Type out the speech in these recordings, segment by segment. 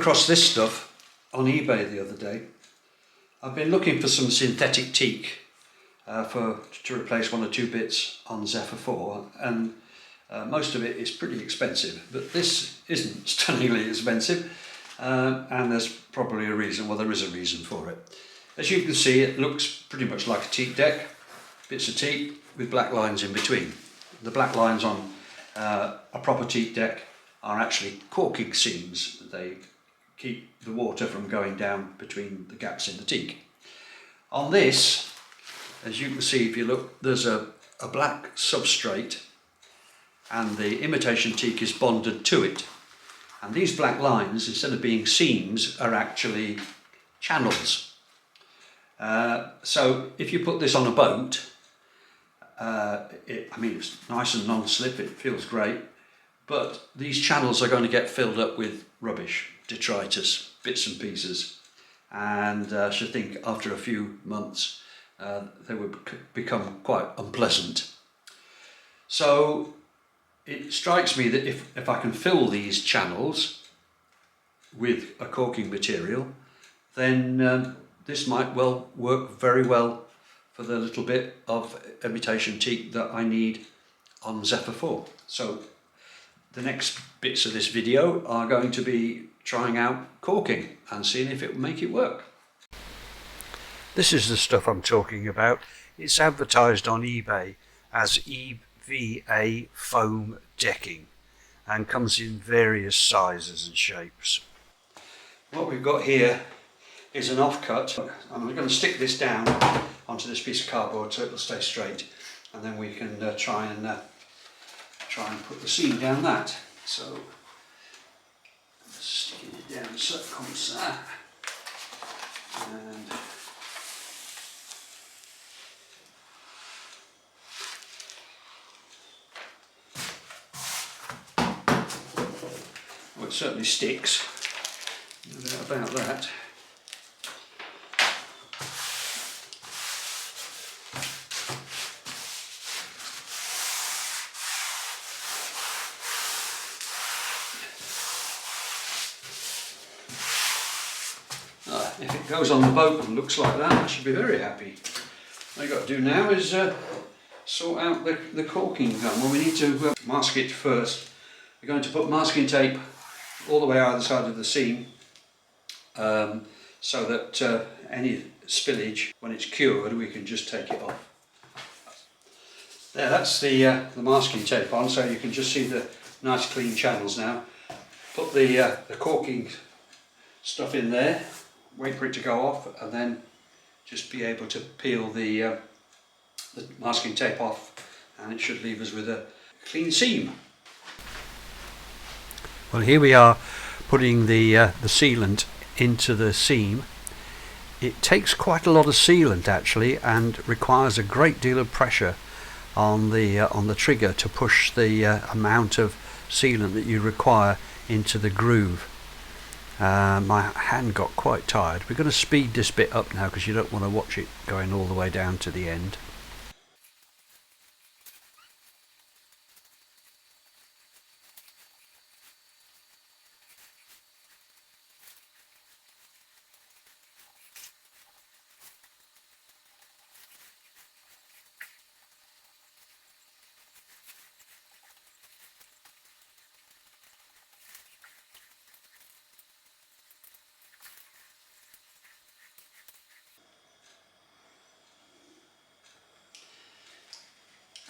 across this stuff on eBay the other day. I've been looking for some synthetic teak to replace one or two bits on Zephyr IV, and most of it is pretty expensive, but this isn't stunningly expensive, and there's probably a reason. Well, there is a reason for it. As you can see, it looks pretty much like a teak deck, bits of teak with black lines in between. The black lines on a proper teak deck are actually caulking seams. They keep the water from going down between the gaps in the teak. On this, as you can see, if you look, there's a black substrate and the imitation teak is bonded to it. And these black lines, instead of being seams, are actually channels. So if you put this on a boat, I mean, it's nice and non-slip, it feels great, but these channels are going to get filled up with rubbish, detritus, bits and pieces, and I should think after a few months they would become quite unpleasant. So it strikes me that if I can fill these channels with a caulking material, then this might well work very well for the little bit of imitation teak that I need on Zephyr IV. So the next bits of this video are going to be trying out caulking and seeing if it will make it work. This is the stuff I'm talking about. It's advertised on eBay as EVA Foam Decking and comes in various sizes and shapes. What we've got here is an offcut. I'm going to stick this down onto this piece of cardboard so it'll stay straight, and then we can try and put the seam down that. So sticking it down comme ça, and well, it certainly sticks, no doubt about that. If it goes on the boat and looks like that, I should be very happy. All you've got to do now is sort out the caulking gun. Well, we need to mask it first. We're going to put masking tape all the way either side of the seam so that any spillage, when it's cured, we can just take it off. There, that's the masking tape on, so you can just see the nice clean channels now. Put the caulking stuff in there, wait for it to go off, and then just be able to peel the masking tape off, and it should leave us with a clean seam. Well, here we are putting the sealant into the seam. It takes quite a lot of sealant actually, and requires a great deal of pressure on the trigger to push the amount of sealant that you require into the groove. My hand got quite tired. We're going to speed this bit up now because you don't want to watch it going all the way down to the end.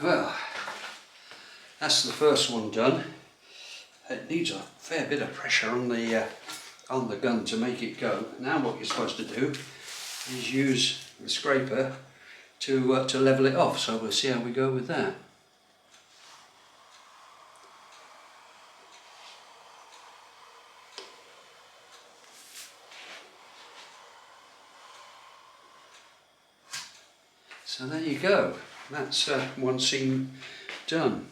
Well, that's the first one done. It needs a fair bit of pressure on the gun to make it go. Now what you're supposed to do is use the scraper to level it off. So we'll see how we go with that. So there you go. That's one seam done,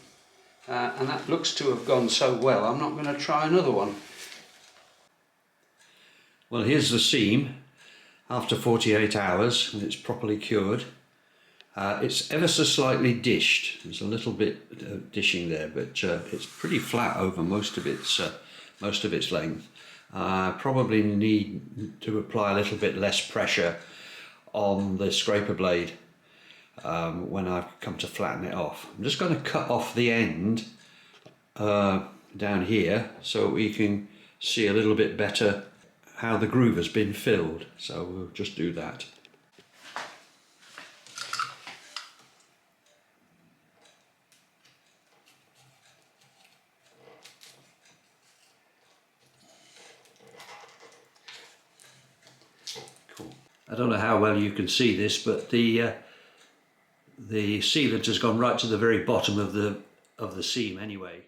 and that looks to have gone so well. I'm not going to try another one. Well, here's the seam after 48 hours and it's properly cured. It's ever so slightly dished. There's a little bit of dishing there, but it's pretty flat over most of its length. Probably need to apply a little bit less pressure on the scraper blade when I come to flatten it off. I'm just going to cut off the end down here so we can see a little bit better how the groove has been filled. So we'll just do that. Cool. I don't know how well you can see this, but the sealant has gone right to the very bottom of the seam anyway.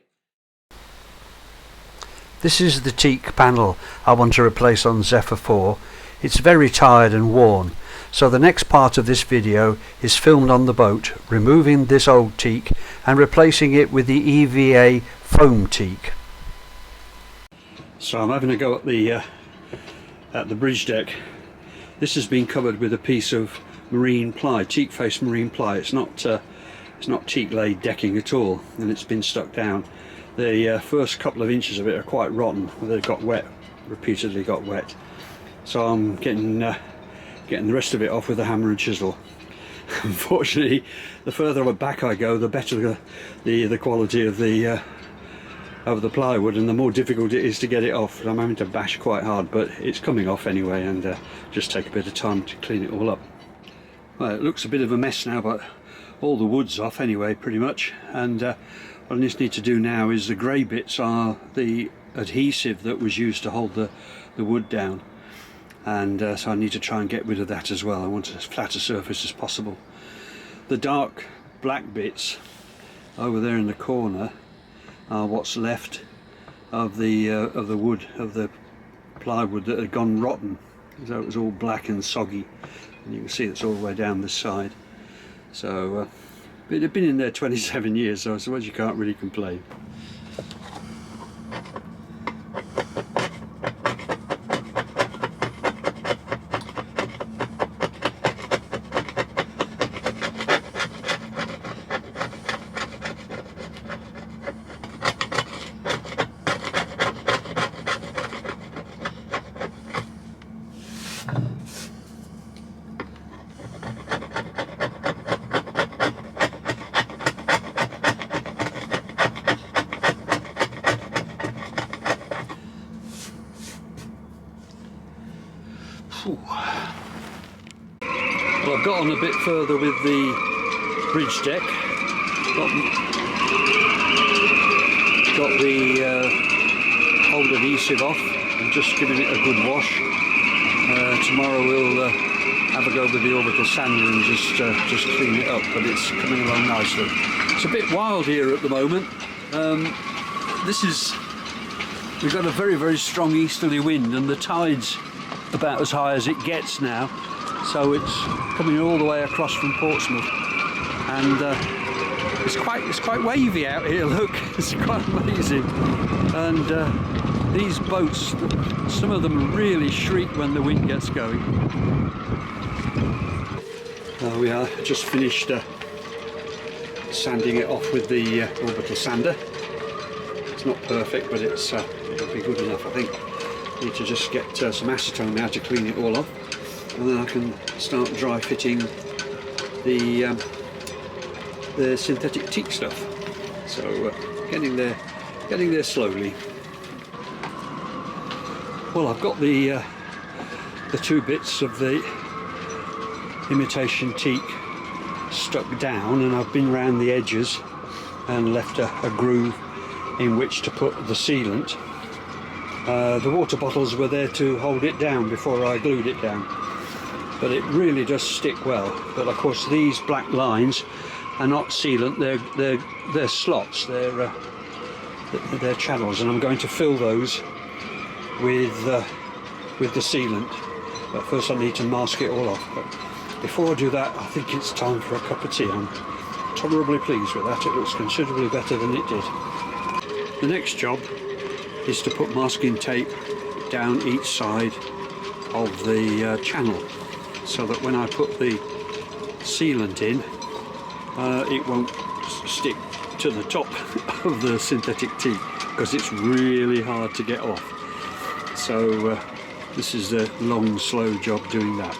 This is the teak panel I want to replace on Zephyr IV. It's very tired and worn, so the next part of this video is filmed on the boat, removing this old teak and replacing it with the EVA Foam Teak. So I'm having a go at the bridge deck. This has been covered with a piece of marine ply, teak face marine ply. It's not teak laid decking at all, and it's been stuck down. The first couple of inches of it are quite rotten. They got wet, repeatedly got wet. So I'm getting the rest of it off with a hammer and chisel. Unfortunately, the further back I go, the better the quality of the plywood, and the more difficult it is to get it off. I'm having to bash quite hard, but it's coming off anyway, and just take a bit of time to clean it all up. Well, it looks a bit of a mess now, but all the wood's off anyway, pretty much, and what I just need to do now is the grey bits are the adhesive that was used to hold the wood down, and so I need to try and get rid of that as well. I want as flat a surface as possible. The dark black bits over there in the corner are what's left of the wood, of the plywood that had gone rotten. So it was all black and soggy, and you can see it's all the way down this side. So it had been in there 27 years, so I suppose you can't really complain. Well, I've got on a bit further with the bridge deck. Got the old adhesive off and just giving it a good wash. Tomorrow we'll have a go with the orbital sander and just clean it up, but it's coming along nicely. It's a bit wild here at the moment. We've got a very, very strong easterly wind, and the tide's about as high as it gets now, so it's coming all the way across from Portsmouth, and it's quite wavy out here. Look, it's quite amazing. And these boats, some of them really shriek when the wind gets going. We are just finished sanding it off with the orbital sander. It's not perfect, but it'll be good enough, I think. Need to just get some acetone now to clean it all off, and then I can start dry fitting the synthetic teak stuff. So getting there slowly. Well, I've got the two bits of the imitation teak stuck down, and I've been round the edges and left a groove in which to put the sealant. The water bottles were there to hold it down before I glued it down, but it really does stick well. But of course these black lines are not sealant, they're slots, they're channels, and I'm going to fill those with the sealant. But first I need to mask it all off. But before I do that, I think it's time for a cup of tea. I'm tolerably pleased with that. It looks considerably better than it did. The next job is to put masking tape down each side of the channel, so that when I put the sealant in, it won't stick to the top of the synthetic teak, because it's really hard to get off. so this is a long, slow job doing that.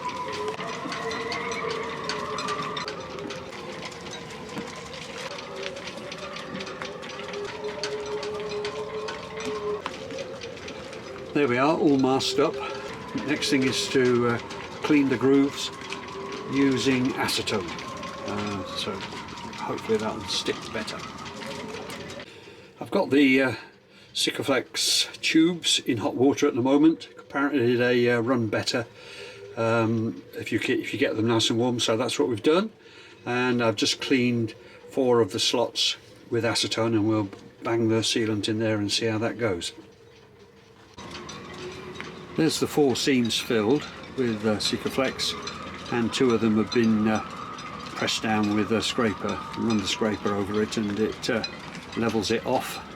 There we are, all masked up. Next thing is to clean the grooves using acetone, so hopefully that will stick better. I've got the Sikaflex tubes in hot water at the moment. Apparently they run better if you get them nice and warm, so that's what we've done. And I've just cleaned 4 of the slots with acetone, and we'll bang the sealant in there and see how that goes. There's the 4 seams filled with Sikaflex, and 2 of them have been pressed down with a scraper. Run the scraper over it and it levels it off,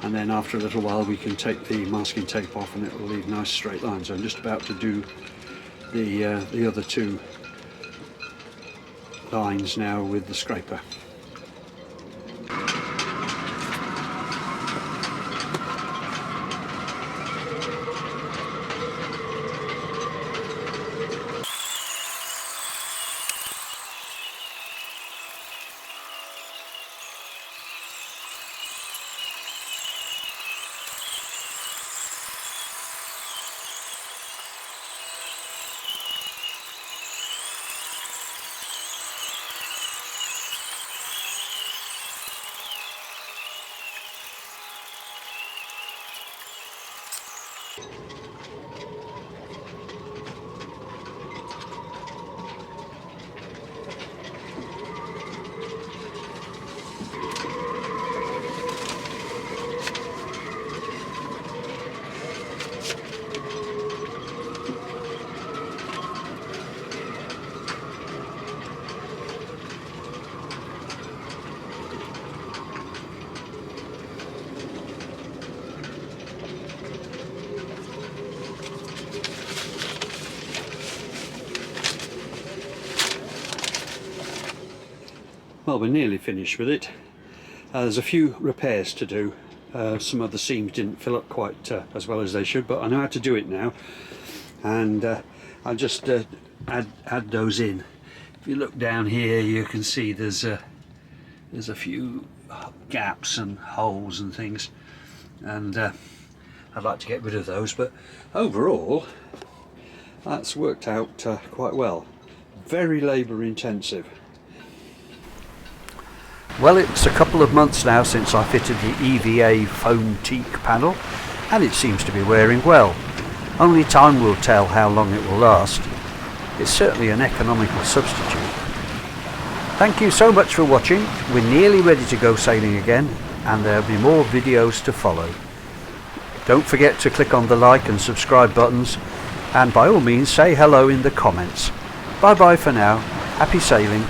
and then after a little while we can take the masking tape off and it will leave nice straight lines. I'm just about to do the other 2 lines now with the scraper. Well, we're nearly finished with it. There's a few repairs to do. Some of the seams didn't fill up quite as well as they should, but I know how to do it now, and I'll just add those in. If you look down here, you can see there's a few gaps and holes and things, and I'd like to get rid of those, but overall that's worked out quite well. Very labour intensive. Well, it's a couple of months now since I fitted the EVA Foam Teak panel, and it seems to be wearing well. Only time will tell how long it will last. It's certainly an economical substitute. Thank you so much for watching. We're nearly ready to go sailing again, and there'll be more videos to follow. Don't forget to click on the like and subscribe buttons, and by all means say hello in the comments. Bye bye for now. Happy sailing.